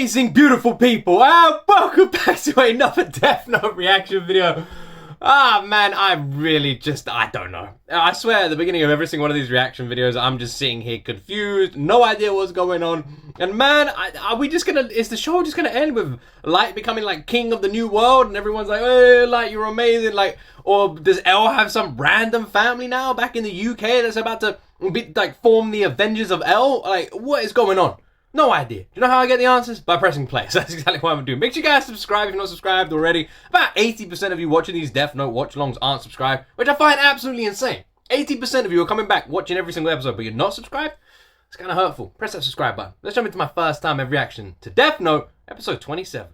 amazing, beautiful people, and welcome back to another Death Note reaction video. Man, I don't know. I swear at the beginning of every single one of these reaction videos, I'm just sitting here confused, no idea what's going on. And man, is the show just gonna end with Light becoming like king of the new world and everyone's like, hey, Light, you're amazing, like, or does L have some random family now back in the UK that's about to form the Avengers of L? Like, what is going on? No idea. Do you know how I get the answers? By pressing play. So that's exactly what I'm doing. Make sure you guys subscribe if you're not subscribed already. About 80% of you watching these Death Note watch-alongs aren't subscribed, which I find absolutely insane. 80% of you are coming back watching every single episode, but you're not subscribed? It's kind of hurtful. Press that subscribe button. Let's jump into my first time ever reaction to Death Note, episode 27.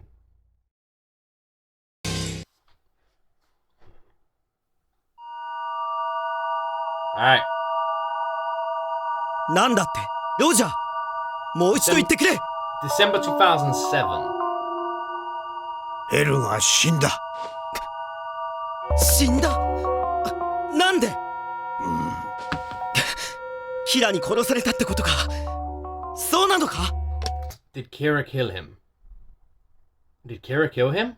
Alright. なんだって、ロジャー。もう一度言ってくれ。December 2007. エルが死んだ。死んだ？なんで？ヒラに殺されたってことか。そうなのか？ Did Kira kill him? Did Kira kill him?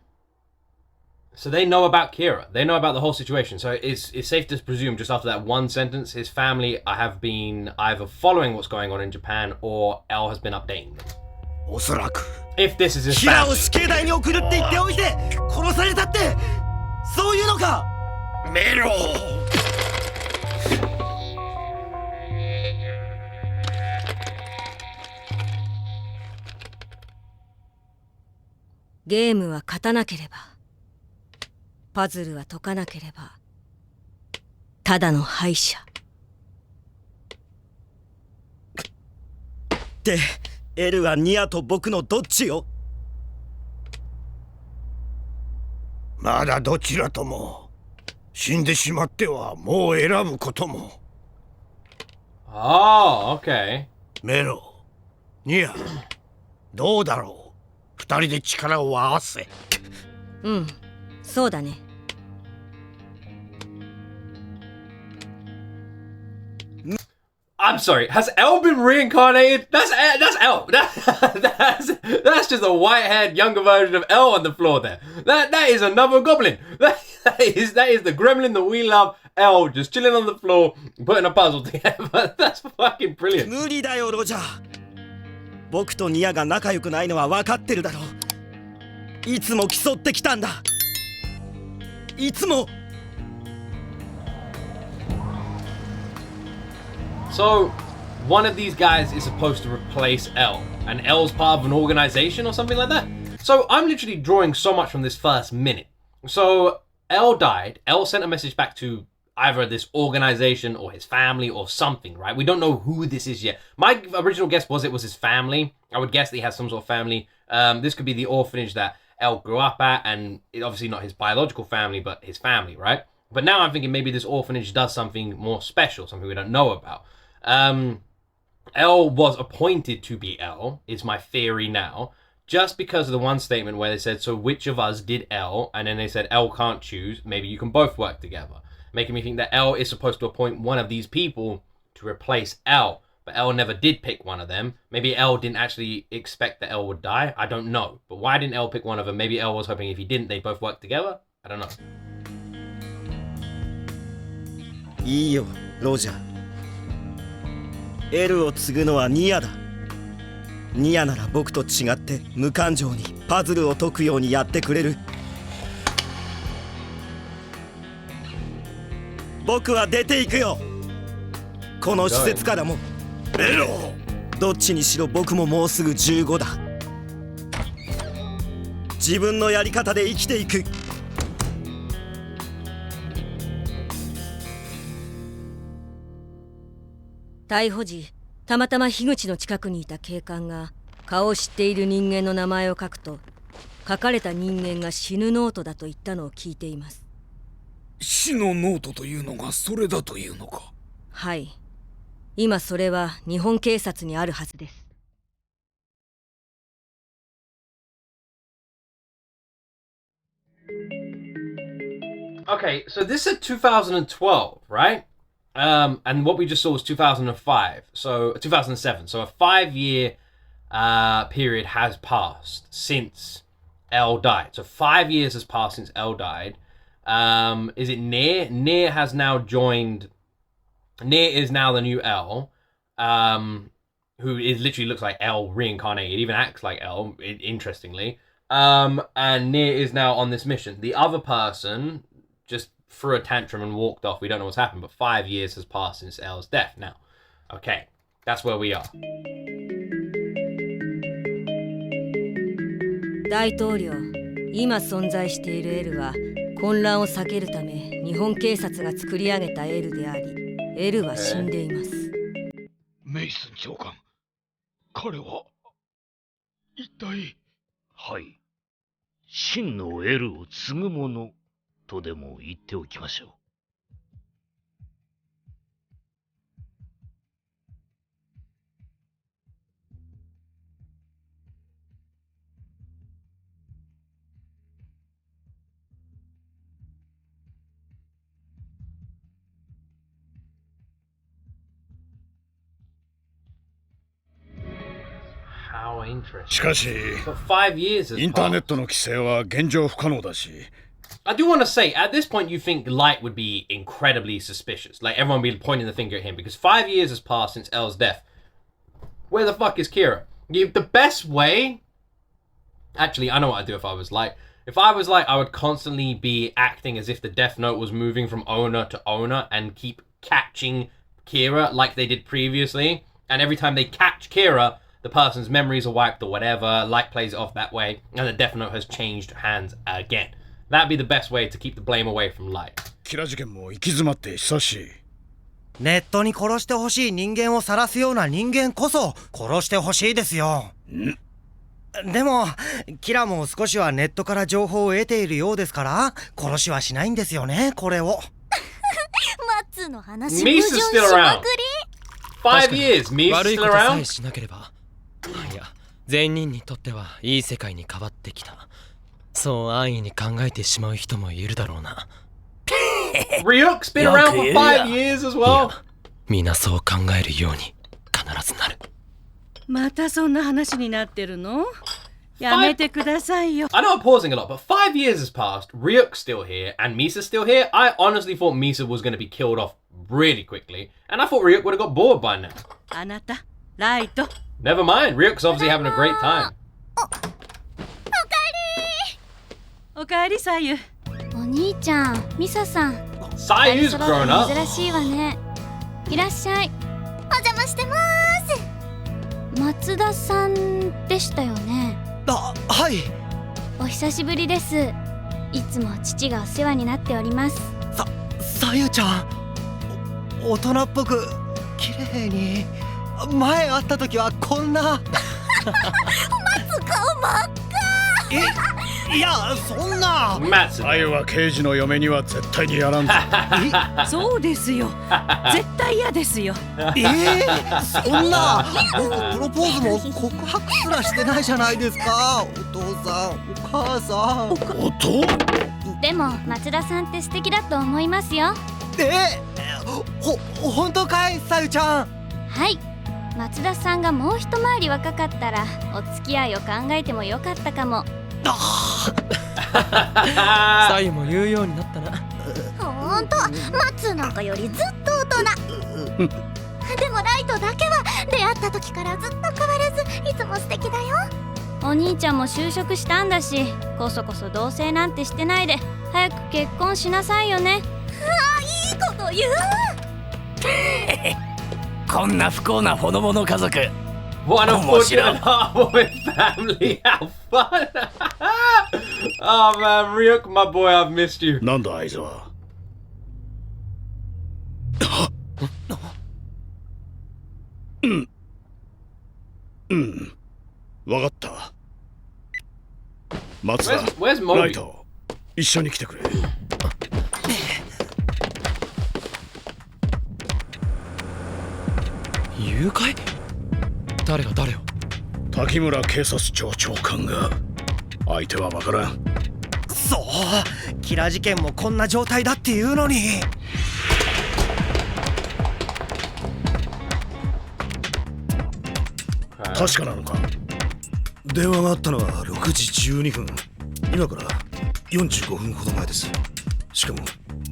So they know about Kira. They know about the whole situation. So it's safe to presume just after that one sentence, his family have been either following what's going on in Japan or L has been updating them. おそらく。If this is his ヒラを family. 死刑台に送るって言っておいて殺されたってそういうのか。メロ。ゲームは勝たなければ、パズルは解かなければ、ただの敗者。で、エルはニアと僕のどっちよ？まだどちらとも。死んでしまってはもう選ぶことも。Oh, okay. メロ、ニア、どうだろう。二人で力を合わせ。うん、そうだね。I'm sorry, has L been reincarnated? That's L. That's just a white-haired younger version of L on the floor there. That is another goblin. That is the gremlin that we love. L just chilling on the floor, putting a puzzle together. That's fucking brilliant. 無理だよロジャー。僕とニアが仲良くないのは分かってるだろう。いつも競ってきたんだ。いつも。So, one of these guys is supposed to replace L, and L's part of an organization or something like that. So, I'm literally drawing so much from this first minute. So, L died. L sent a message back to either this organization or his family or something, right? We don't know who this is yet. My original guess was it was his family. I would guess that he has some sort of family. This could be the orphanage that L grew up at, and obviously not his biological family, but his family, right? But now I'm thinking maybe this orphanage does something more special, something we don't know about. L was appointed to be L, is my theory now, just because of the one statement where they said, so which of us did L? And then they said, L can't choose, maybe you can both work together. Making me think that L is supposed to appoint one of these people to replace L, but L never did pick one of them. Maybe L didn't actually expect that L would die, I don't know. But why didn't L pick one of them? Maybe L was hoping if he didn't, they'd both work together? I don't know. いいよ、ロジャー。エルを継ぐのはニアだ。ニアなら僕と違って無感情にパズルを解くようにやってくれる。僕は出ていくよ。この施設からも。メロ。どっちにしろ僕ももうすぐ15だ。自分のやり方で生きていく。逮捕時、たまたま樋口の近くにいた警官が顔を知っている人間の名前を書くと、書かれた人間が死ぬノートだと言ったのを聞いています。死のノートというのがそれだというのか。はい。今それは日本警察にあるはずです。Okay, so this is 2012, right? And what we just saw was 2005, so 2007. So a 5-year period has passed since L died. So 5 years has passed since L died. Is it Near? Near has now joined. Near is now the new L, who is literally looks like L reincarnated, even acts like L, interestingly. And Near is now on this mission. The other person just threw a tantrum and walked off. We don't know what's happened, but 5 years has passed since L's death now. Okay, that's where we are. 大統領、今存在している L は混乱を避けるため日本警察が作り上げた L であり、L は死んでいます。メイスン長官、彼は一体。はい。真の L を継ぐものとでも言っておきましょう。How interesting. しかし、 But 5 years has インターネッ passed. トの規制は現状不可能だし。I do want to say, at this point, you think Light would be incredibly suspicious. Like, everyone would be pointing the finger at him because 5 years has passed since L's death. Where the fuck is Kira? The best way... Actually, I know what I'd do if I was Light. If I was Light, I would constantly be acting as if the Death Note was moving from owner to owner and keep catching Kira like they did previously. And every time they catch Kira, the person's memories are wiped or whatever. Light plays it off that way. And the Death Note has changed hands again. That'd be the best way to keep the blame away from Light. キラ事件も行き詰まって久しい。ネットに殺してほしい人間を晒すような人間こそ殺してほしいですよ。でもキラも少しはネットから情報を得ているようですから殺しはしないんですよね、これを。マッツの話矛 Misa's 盾し still ま around. くり。 5 years. Misa's 悪い still ことさえ around. しなければ、いや善人にとってはいい世界に変わってきた。そう安易に考えてしまう人もいるだろうな。Ryuk's been around for 5 years as い well. や、みんなそう考えるように必ずなる。またそんな話になってるの？やめてくださいよ。 I know I'm pausing a lot, but 5 years has passed. Ryuk's still here, and Misa's still here. I honestly thought Misa was going to be killed off really quickly, and I thought Ryuk would have got bored by now. あなた、ライト。 Never mind, Ryuk's obviously having a great time. おかえりさゆ。お兄ちゃん、ミサさん。 Sayu's 揃 grown うの up. 珍しいわね。いらっしゃい。お邪魔してまーす。松田さんでしたよね。あ、はい。お久しぶりです。いつも父がお世話になっております。さゆちゃん、大人っぽく綺麗に。前会った時はこんな。顔真っいやそんな。 Matsu. あゆは刑事の嫁には絶対にやらんぞ。そうですよ。絶対嫌ですよ。そんな。僕プロポーズも告白すらしてないじゃないですか。お父さん、お母さん。音？でも松田さんって素敵だと思いますよ。本当かい、さゆちゃん。はい。松田さんがもう一回り若かったらお付き合いを考えてもよかったかも。サイも言うようになったな。ほんと、マッツーなんかよりずっと大人。でもライトだけは出会った時からずっと変わらずいつも素敵だよ。お兄ちゃんも就職したんだし、こそこそ同棲なんてしてないで早く結婚しなさいよね。いいこと言う。こんな不幸なほのぼの家族。 What an unfortunate heartwarming family. How fun. Oh man, Ryuk, my boy, I've missed you. なんだあいつは。わかった。松田、 Where's Moby? ライト、一緒に来てくれ。誘拐？誰が誰を？滝村警察庁長官が。相手はわからん。そう、キラ事件もこんな状態だっていうのに。確かなのか。電話があったのは6時12分。今から45分ほど前です。しかも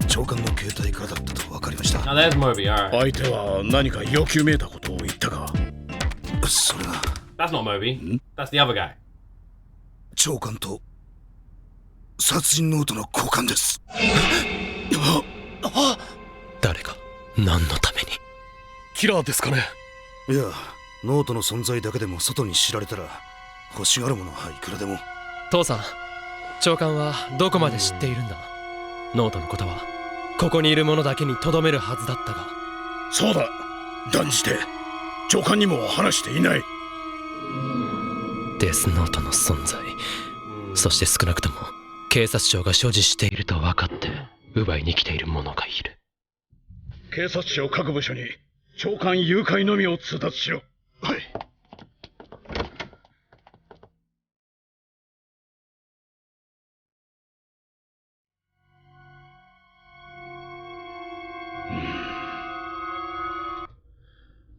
長官の携帯からだったと分かりました。Now there's Moby, alright. 相手は何か要求めいたことを言ったか。それが That's not Moby. That's the other guy. 長官と殺人ノートの交換です。誰が何のために。キラーですかね。いや、ノートの存在だけでも外に知られたら欲しがるものはいくらでも。父さん、長官はどこまで知っているんだ。ノートのことはここにいる者だけにとどめるはずだったが。そうだ、断じて長官にも話していない。デスノートの存在、そして少なくとも警察庁が所持していると分かって奪いに来ている者がいる。警察庁各部署に長官誘拐のみを通達しろ。はい。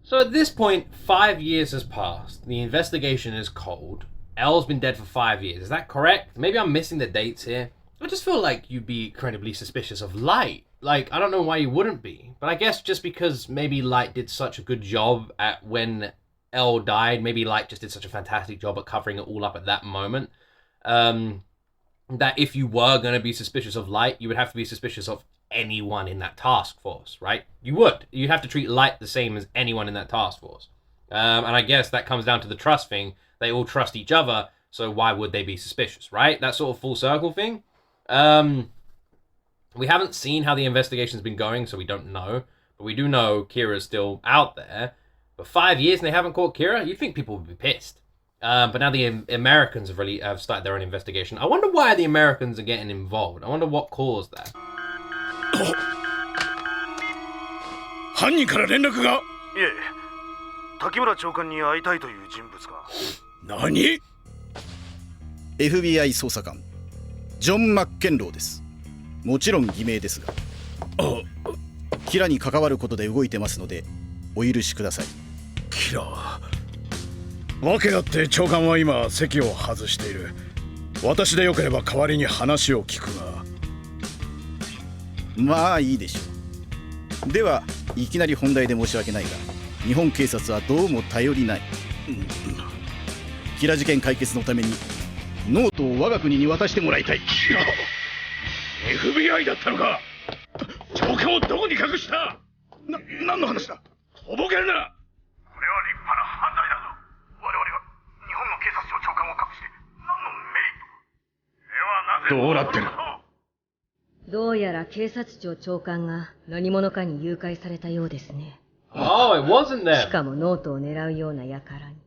So at this point, 5 years has passed. The investigation is cold. L's been dead for 5 years. Is that correct? Maybe I'm missing the dates here. I just feel like you'd be incredibly suspicious of Light. Like, I don't know why you wouldn't be. But I guess just because maybe Light did such a good job at when L died, maybe Light just did such a fantastic job at covering it all up at that moment, that if you were going to be suspicious of Light, you would have to be suspicious of anyone in that task force, right? You would. You'd have to treat Light the same as anyone in that task force. And I guess that comes down to the trust thing. They all trust each other, so why would they be suspicious, right? That sort of full circle thing. We haven't seen how the investigation's been going, so we don't know. But we do know Kira's still out there. But 5 years and they haven't caught Kira? You'd think people would be pissed. But now the Americans have started their own investigation. I wonder why the Americans are getting involved. I wonder what caused that. 犯人から連絡が。いえ、滝村長官に会いたいという人物が。何？ FBI 捜査官ジョン・マッケンローです。もちろん偽名ですが、キラに関わることで動いてますのでお許しください。キラー、訳あって長官は今席を外している。私でよければ代わりに話を聞くが。まあいいでしょう。ではいきなり本題で申し訳ないが、日本警察はどうも頼りない。キラ事件解決のためにノートを我が国に渡してもらいたい。FBI だったのか。長官をどこに隠した？何の話だ？とぼけるな。これは立派な犯罪だぞ。我々が日本の警察庁長官を隠して何のメリット？ではなぜ？どうなってる？どうやら警察庁長官が何者かに誘拐されたようですね。Oh, it wasn't them. しかもノートを狙うような輩に。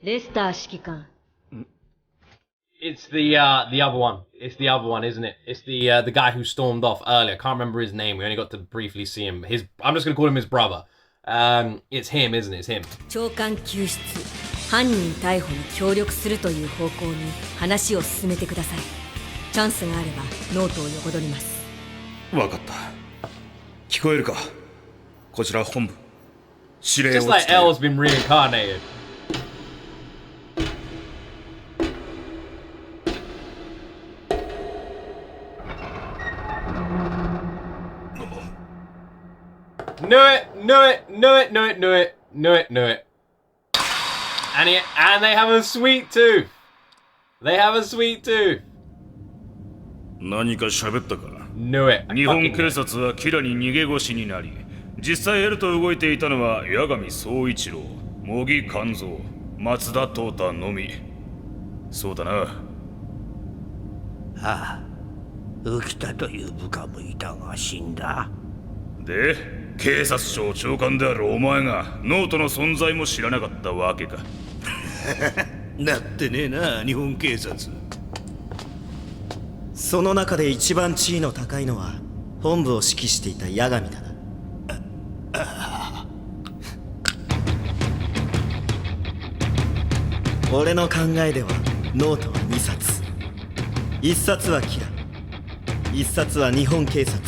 レスター指揮官。It's the other one. It's the other one, isn't it? It's the guy who stormed off earlier. I can't remember his name. We only got to briefly see him. I'm just gonna call him his brother. It's him, isn't it? It's him. 長官救出、犯人逮捕に協力するという方向に話を進めてください。チャンスがあればノートを横取ります。わかった。聞こえるか。こちら本部。指令を Just like L's been reincarnated. Knew it, knew it, knew it, knew it, knew it, knew it, knew it. And they have a sweet tooth. They have a sweet tooth. 何か喋ったか。 Knew it. 日本警察はキラに逃げ腰になり、実際 L と動いていたのは八神総一郎、茂木勘三、松田東太のみ。そうだな。ああ、浮田という部下もいたが死んだ。で、警察庁長官であるお前がノートの存在も知らなかったわけか。なってねえな、日本警察。その中で一番地位の高いのは本部を指揮していた八神だな。俺の考えではノートは2冊。1冊はキラ、1冊は日本警察。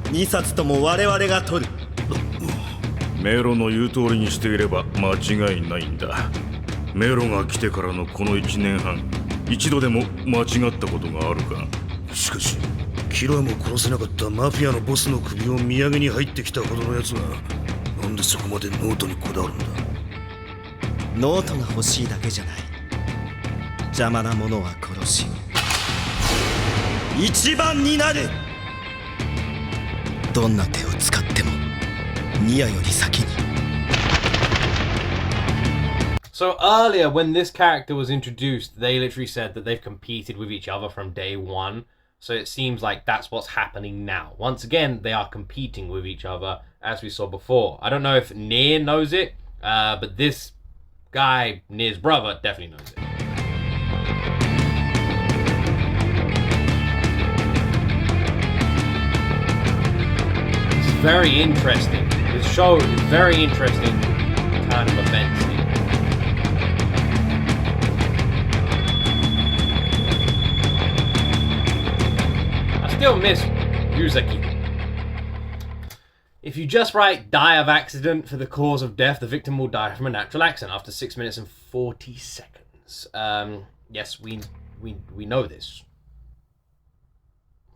2冊とも我々が取る。メロの言う通りにしていれば間違いないんだ。メロが来てからのこの1年半、一度でも間違ったことがあるか？しかしキラーも殺せなかったマフィアのボスの首を土産に入ってきたほどのやつがなんでそこまでノートにこだわるんだ？ノートが欲しいだけじゃない。邪魔なものは殺し一番になる。どんな手を使ってもニアより先に。 So earlier, when this character was introduced, they literally said that they've competed with each other from day one. So it seems like that's what's happening now. Once again, they are competing with each other, as we saw before. I don't know if Nier knows it, but this guy, Nier's brother, definitely knows it. It's very interesting. This show is very interesting kind of events here. Still miss Yuzaki. If you just write die of accident for the cause of death, the victim will die from a natural accident after 6 minutes and 40 seconds. Yes, we know this.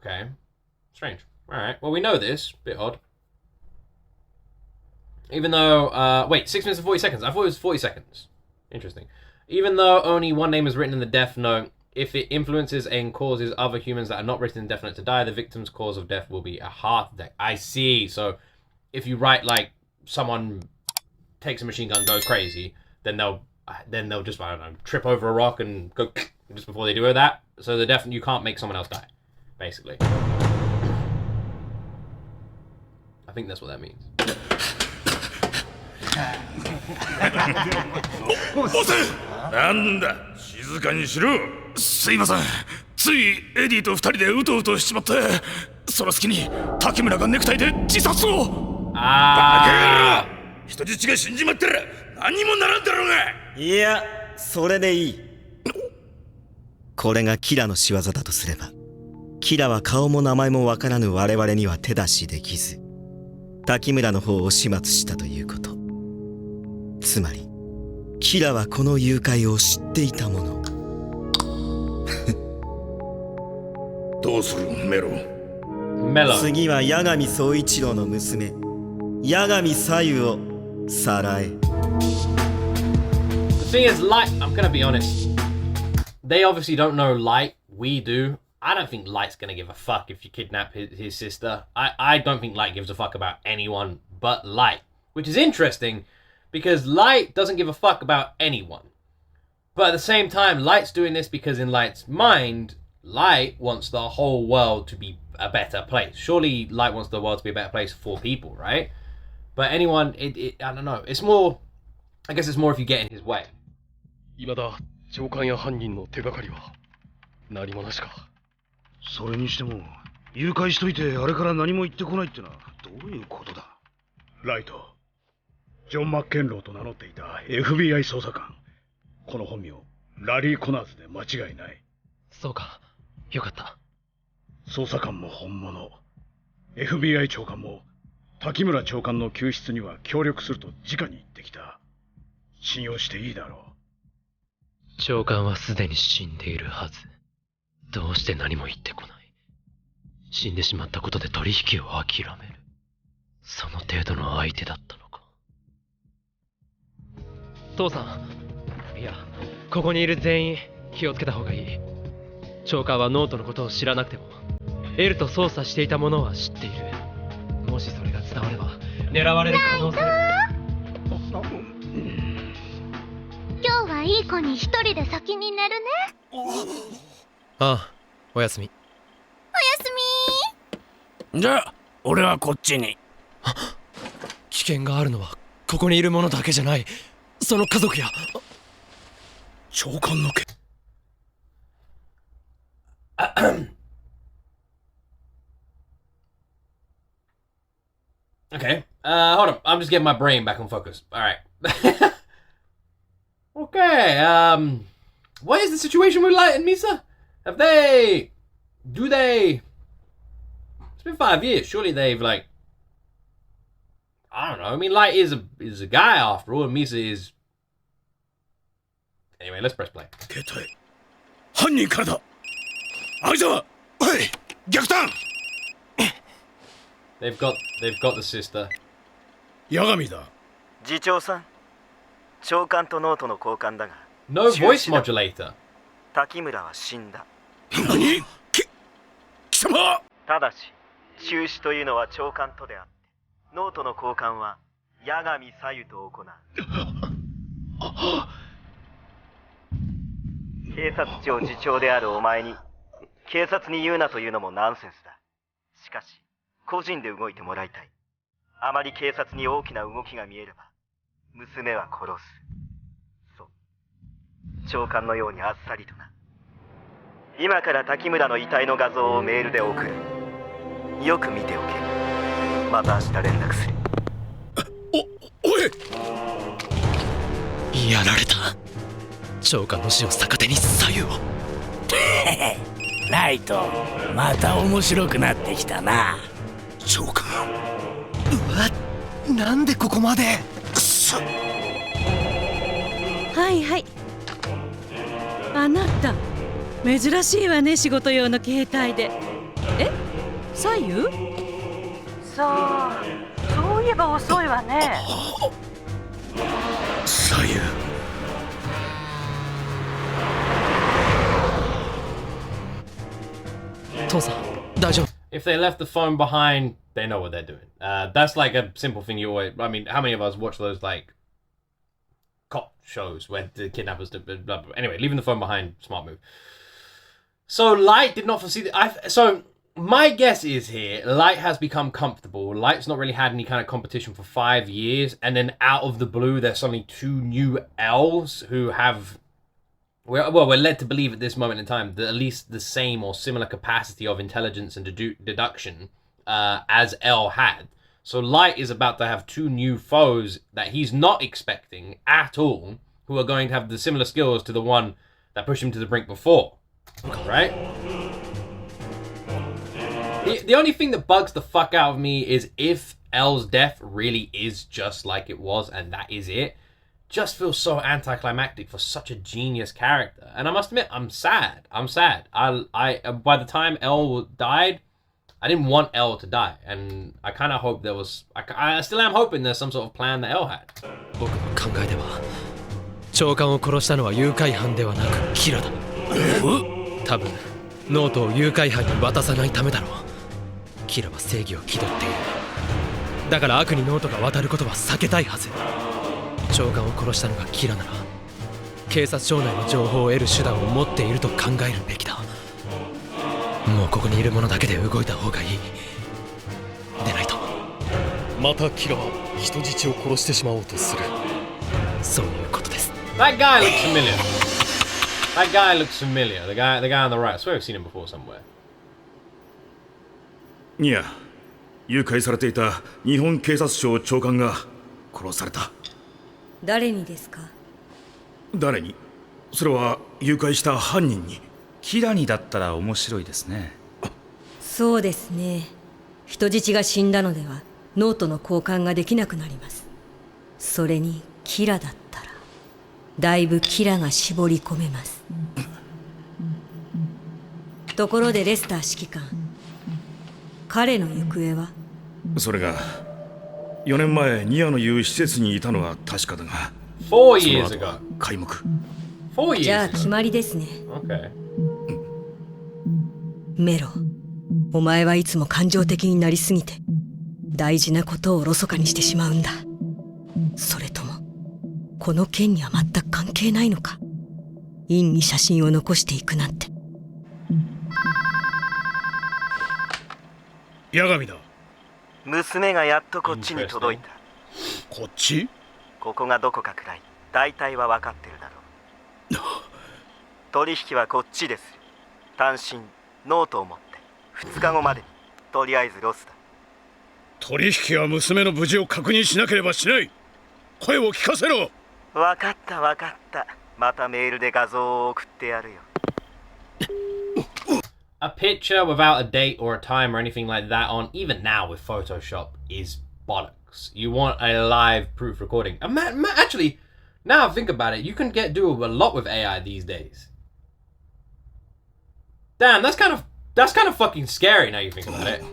Okay. Strange. Alright, well we know this. Bit odd. Even though, wait, 6 minutes and 40 seconds. I thought it was 40 seconds. Interesting. Even though only one name is written in the death note, if it influences and causes other humans that are not written indefinite to die, the victim's cause of death will be a heart attack. I see. So if you write like someone takes a machine gun and goes crazy, then they'll just, I don't know, trip over a rock and go just before they do that. So the death, you can't make someone else die, basically. I think that's what that means. なんだ、静かにしろ。すいません、ついエディと二人でうとうとしちまって、その隙に竹村がネクタイで自殺を。バカ野郎、人質が死んじまったら何にもならんだろうが。いや、それでいい。これがキラの仕業だとすれば、キラは顔も名前もわからぬ我々には手出しできず、滝村の方を始末したということ。つまりキラはこの誘拐を知っていたもの。どうするメロ？次は八神総一郎の娘八神左右をさらえ。 The thing is, Light, I'm gonna be honest, they obviously don't know Light. We do. I don't think Light's gonna give a fuck if you kidnap his sister. I don't think Light gives a fuck about anyone but Light, which is interesting because Light doesn't give a fuck about anyone. But at the same time, Light's doing this because in Light's mind, Light wants the whole world to be a better place. Surely Light wants the world to be a better place for people, right? But anyone, I don't know. It's more, I guess it's more if you get in his way. 未だ上官や犯人の手がかりは何もなしか。それにしても誘拐しといてあれから何も言ってこないってのはどういうことだ？ライト、ジョン・マッケンローと名乗っていた FBI 捜査官。この本名、ラリー・コナーズで間違いない。そうか、よかった。捜査官も本物。FBI 長官も滝村長官の救出には協力すると直に言ってきた。信用していいだろう。長官はすでに死んでいるはず。どうして何も言ってこない？死んでしまったことで取引を諦める。その程度の相手だったのか。父さん、いや、ここにいる全員気をつけた方がいい。長官はノートのことを知らなくても、エルと操作していたものは知っている。もしそれが伝われば狙われる可能性。今日はいい子に一人で先に寝るね。ああ、おやすみ。おやすみ。じゃあ俺はこっちに。危険があるのはここにいる者だけじゃない。その家族や長官の件。Okay, hold on. I'm just getting my brain back on focus. All right. Okay, what is the situation with Light and Misa? It's been 5 years. Surely they've, like, I don't know. I mean, Light is a guy after all, and Misa is. Anyway, let's press play. 携帯犯人からだ相沢おい逆探 They've got the sister. 八神だ次長さん長官とノートの交換だが No voice modulator. 滝村は死んだ何貴様ただし中止というのは長官とであってノートの交換は八神左右と行う警察庁次長であるお前に警察に言うなというのもナンセンスだしかし個人で動いてもらいたいあまり警察に大きな動きが見えれば娘は殺すそう長官のようにあっさりとな今から滝村の遺体の画像をメールで送るよく見ておけまた明日連絡するおいやられた長官の死を逆手に左右をライトまた面白くなってきたな長官うわなんでここまではいはいあなた珍しいわね仕事用の携帯でえ左右そういえば遅いわね左右父さん大丈夫 If they left the phone behind, they know what they're doing. That's like a simple thing you always. I mean, how many of us watch those like cop shows where the kidnappers do blah, blah, blah. Anyway, leaving the phone behind, smart move. So Light did not foresee that. So my guess is here, Light has become comfortable. Light's not really had any kind of competition for 5 years, and then out of the blue, there's suddenly 2 new elves who have. We're led to believe at this moment in time that at least the same or similar capacity of intelligence and deduction as L had. So Light is about to have 2 new foes that he's not expecting at all, who are going to have the similar skills to the one that pushed him to the brink before. Right? The only thing that bugs the fuck out of me is if L's death really is just like it was and that is it. Just feels so anticlimactic for such a genius character, and I must admit, I'm sad. I by the time L died, I didn't want L to die, and I kind of hope there was. I still am hoping there's some sort of plan that L had. 僕の考えでは長官を殺したのは誘拐犯ではなくキラだ多分ノートを誘拐犯に渡さないためだろうキラは正義を気取っているだから悪にノートが渡ることは避けたいはず長官を殺したのがキラなら警察庁内の情報を得る手段を持っていると考えるべきだもうここにいる者だけで動いた方がいいでないとまたキラは人質を殺してしまおうとするそういうことです That guy looks familiar. That guy looks familiar. The guy on the right. I swear I've seen him before somewhere. ニア誘拐されていた日本警察庁長官が殺された誰にですか誰にそれは誘拐した犯人にキラにだったら面白いですねそうですね人質が死んだのではノートの交換ができなくなりますそれにキラだったらだいぶキラが絞り込めますところでレスター指揮官彼の行方はそれが4年前ニアの言う施設にいたのは確かだが4 years ago 開幕4 years じゃあ決まりですね Okay メロお前はいつも感情的になりすぎて大事なことをおろそかにしてしまうんだそれともこの件には全く関係ないのか陰に写真を残していくなんて八神だ娘がやっとこっちに届いたこっちここがどこかくらい大体は分かってるだろう取引はこっちです単身ノートを持って2日後までにとりあえずロスだ取引は娘の無事を確認しなければしない声を聞かせろ分かった分かったまたメールで画像を送ってやるよA picture without a date or a time or anything like that on, even now with Photoshop, is bollocks. box. You want a live proof recording. Actually, now I think about it, you can do a lot with AI these days. Damn, that's kind of fucking scary now you think about it.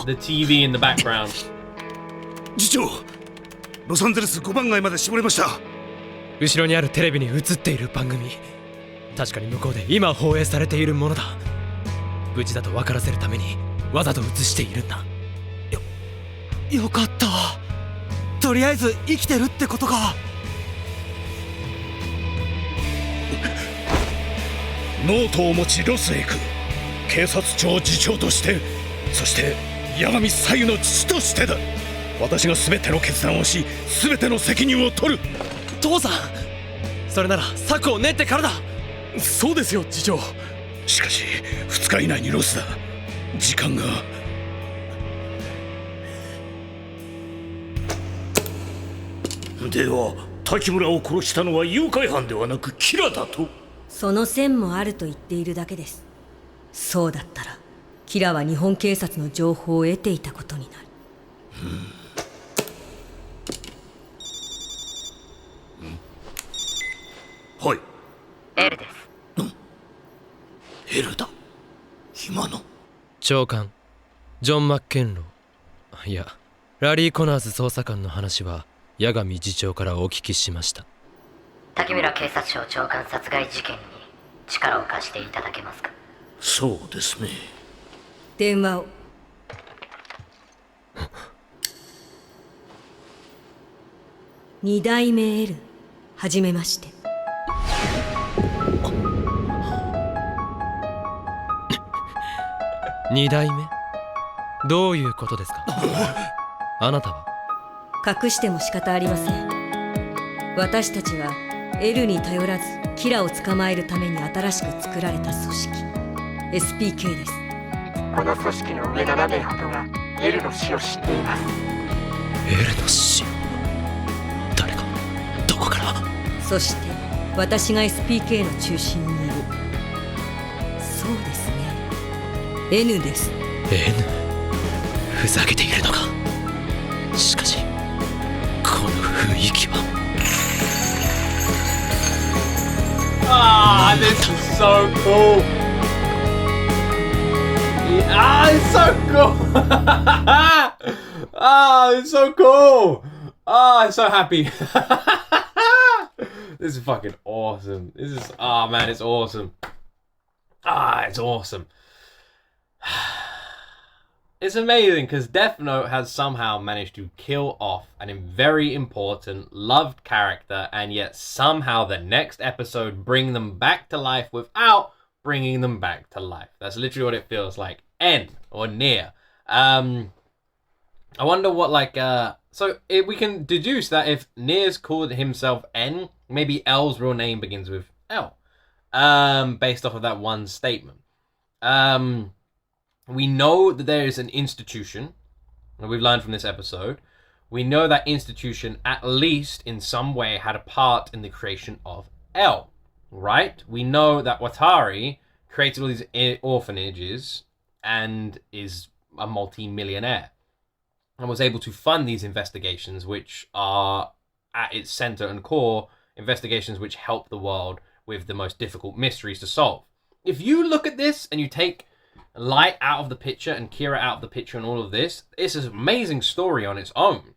The TV in the background. 次長、ロサンゼルス5番街まで絞れました。後ろにあるテレビに映っている番組、確かに向こうで今放映されているものだ。無事だと分からせるためにわざと映しているんだ。よかった。とりあえず生きてるってことか。ノートを持ちロスへ行く。警察庁次長として、そして八神左右の父としてだ。私が全ての決断をし、全ての責任を取る。父さん、それなら策を練ってからだ。そうですよ次長。しかし2日以内にロスだ。時間が。では滝村を殺したのは誘拐犯ではなくキラだと。その線もあると言っているだけです。そうだったらキラは日本警察の情報を得ていたことになる。はい。エルです。エルだ。今の長官ジョン・マッケンロー、いやラリー・コナーズ捜査官の話は八神次長からお聞きしました。滝村警察庁長官殺害事件に力を貸していただけますか。そうですね。電話を。2代目 L、 はじめまして。2代目？どういうことですか？あなたは？隠しても仕方ありません。私たちは L に頼らずキラを捕まえるために新しく作られた組織 SPK です。この組織の上7名ほどが L の死を知っています。 L の死？誰が？どこから？そして私が SPK の中心にいる。そうですね、 N です。 N？ ふざけているのか。しかしこの雰囲気は。Ah, this is so cool. It's so cool. It's so cool. I'm so happy. This is fucking awesome. This is, man, it's awesome. It's awesome. It's amazing because Death Note has somehow managed to kill off a very important, loved character, and yet somehow the next episode bring them back to life without bringing them back to life. That's literally what it feels like. N or near. I wonder what so if we can deduce that if Near's called himself N, maybe L's real name begins with L. Based off of that one statement. We know that there is an institution, and we've learned from this episode. We know that institution, at least in some way, had a part in the creation of L, right? We know that Watari created all these orphanages and is a multi-millionaire and was able to fund these investigations, which are at its center and core investigations which help the world with the most difficult mysteries to solve. If you look at this and you take Light out of the picture and Kira out of the picture and all of this, it's an amazing story on its own.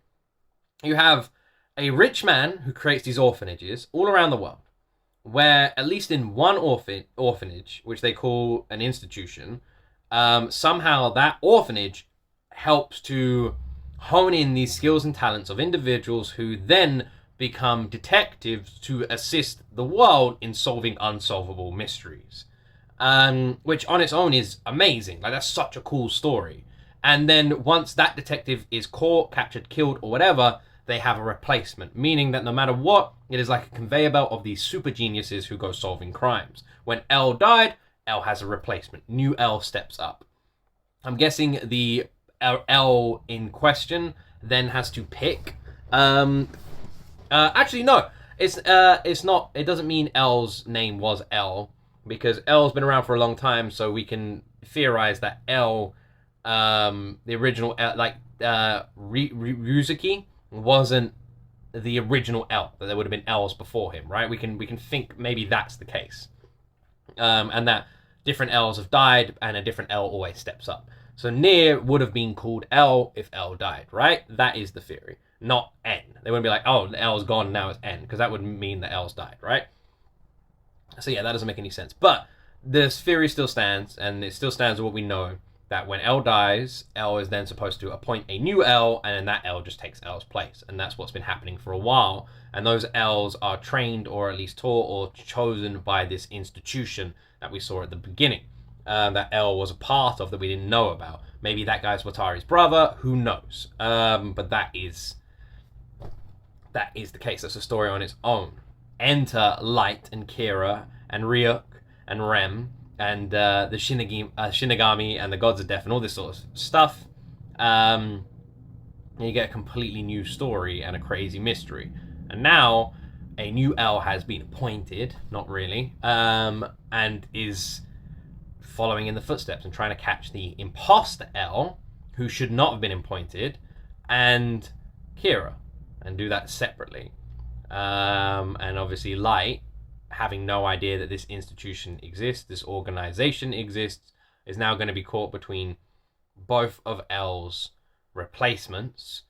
You have a rich man who creates these orphanages all around the world, where at least in one orphanage, which they call an institution, somehow that orphanage helps to hone in these skills and talents of individuals who then become detectives to assist the world in solving unsolvable mysteries. Which on its own is amazing. Like, that's such a cool story. And then once that detective is caught, captured, killed, or whatever, they have a replacement, meaning that no matter what, it is like a conveyor belt of these super geniuses who go solving crimes. When L died, L has a replacement. New L steps up. I'm guessing the L in question then has to pick. Actually, no. It's not. It doesn't mean L's name was L. because L's been around for a long time, so we can theorize that L, the original L, like Ryuzuki wasn't the original L, that there would have been L's before him, right? We can think maybe that's the case, and that different L's have died and a different L always steps up. So Nier would have been called L if L died, right? That is the theory, not N. They wouldn't be like, oh, the L's gone, now it's N, because that would mean that L's died, right? So yeah, that doesn't make any sense. But this theory still stands, and it still stands with what we know, that when L dies, L is then supposed to appoint a new L, and then that L just takes L's place. And that's what's been happening for a while. And those L's are trained, or at least taught, or chosen by this institution that we saw at the beginning. That L was a part of, that we didn't know about. Maybe that guy's Watari's brother, who knows? But that is the case. That's a story on its own. Enter Light and Kira and Ryuk and Rem and the Shinigami and the Gods of Death and all this sort of stuff. You get a completely new story and a crazy mystery. And now a new L has been appointed, not really, and is following in the footsteps and trying to catch the imposter L, who should not have been appointed, and Kira, and do that separately. And obviously Light, having no idea that this institution exists, this organization exists, is now going to be caught between both of L's replacements,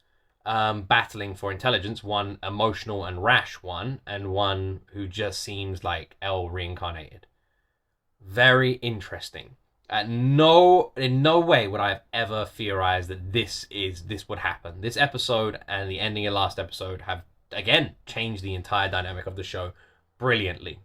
battling for intelligence, one emotional and rash one, and one who just seems like L reincarnated. Very interesting. In no way would I have ever theorized that this would happen. This episode and the ending of last episode have again changed the entire dynamic of the show brilliantly.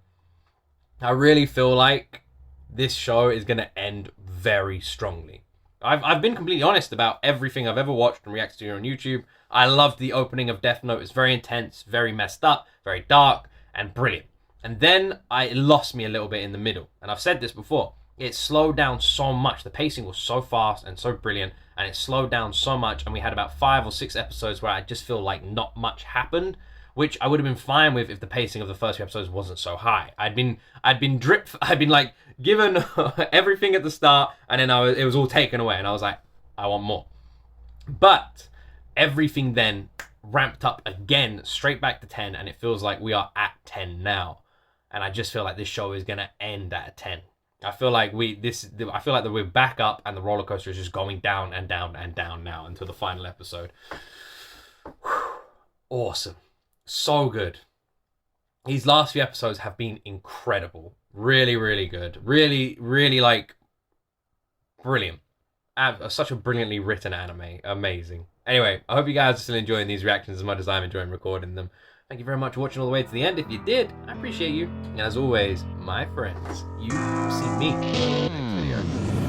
I really feel like this show is going to end very strongly. I've been completely honest about everything I've ever watched and reacted to on YouTube. I loved the opening of Death Note. It's very intense, very messed up, very dark, and brilliant. And then it lost me a little bit in the middle. And I've said this before. It slowed down so much. The pacing was so fast and so brilliant, and it slowed down so much, and we had about 5 or 6 episodes where I just feel like not much happened, which I would have been fine with if the pacing of the first few episodes wasn't so high. I'd been like given everything at the start, and then it was all taken away, and I was like, I want more. But everything then ramped up again, straight back to 10, and it feels like we are at 10 now. And I just feel like this show is gonna end at a 10. I feel like that we're back up, and the roller coaster is just going down and down and down now until the final episode. Awesome. So good. These last few episodes have been incredible. Really, really good. Really, really, like, brilliant. Such a brilliantly written anime. Amazing. Anyway, I hope you guys are still enjoying these reactions as much as I'm enjoying recording them. Thank you very much for watching all the way to the end. If you did, I appreciate you. And as always, my friends, you see me in the next video.